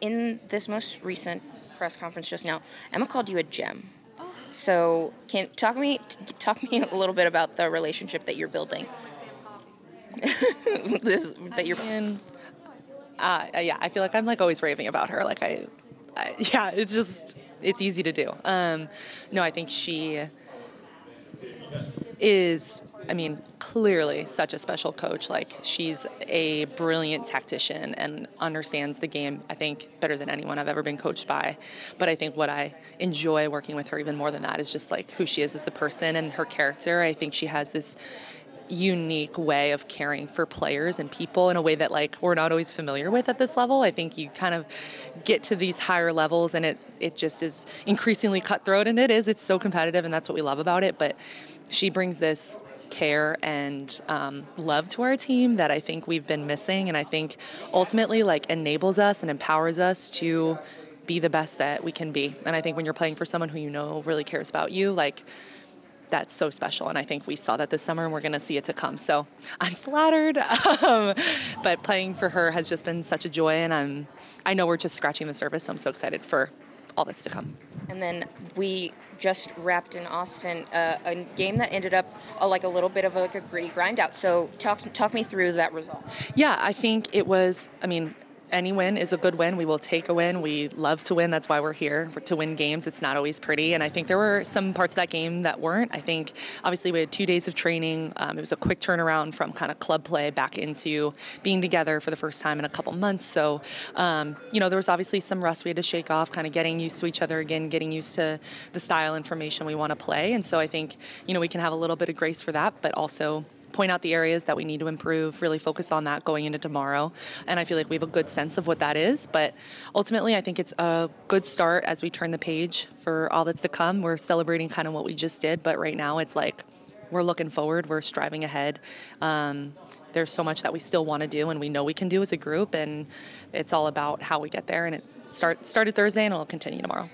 in this most recent press conference just now, Emma called you a gem. So, can talk me a little bit about the relationship that you're building. this that you're. And yeah, I feel like I'm like always raving about her. Like yeah, it's easy to do. No, I think she is, I mean, clearly such a special coach. Like, she's a brilliant tactician and understands the game, I think, better than anyone I've ever been coached by. But I think what I enjoy working with her even more than that is just like who she is as a person and her character. I think she has this unique way of caring for players and people in a way that like we're not always familiar with at this level. I think you kind of get to these higher levels and it just is increasingly cutthroat, and it's so competitive, and that's what we love about it. But she brings this care and love to our team that I think we've been missing, and I think ultimately like enables us and empowers us to be the best that we can be. And I think when you're playing for someone who you know really cares about you, like, that's so special, and I think we saw that this summer, and we're going to see it to come. So I'm flattered, but playing for her has just been such a joy, and I know we're just scratching the surface, so I'm so excited for all this to come. And then we just wrapped in Austin a game that ended up like a little bit of like a gritty grind out. So talk me through that result. Yeah, I think it was, I mean, any win is a good win. We will take a win. We love to win. That's why we're here, to win games. It's not always pretty. And I think there were some parts of that game that weren't. I think, obviously, we had 2 days of training. It was a quick turnaround from kind of club play back into being together for the first time in a couple months. So, there was obviously some rust we had to shake off, kind of getting used to each other again, getting used to the style and formation we want to play. And so I think, we can have a little bit of grace for that, but also point out the areas that we need to improve, really focus on that going into tomorrow. And I feel like we have a good sense of what that is. But ultimately, I think it's a good start as we turn the page for all that's to come. We're celebrating kind of what we just did, but right now it's like we're looking forward, we're striving ahead. There's so much that we still want to do and we know we can do as a group, and it's all about how we get there. And it started Thursday and it'll continue tomorrow.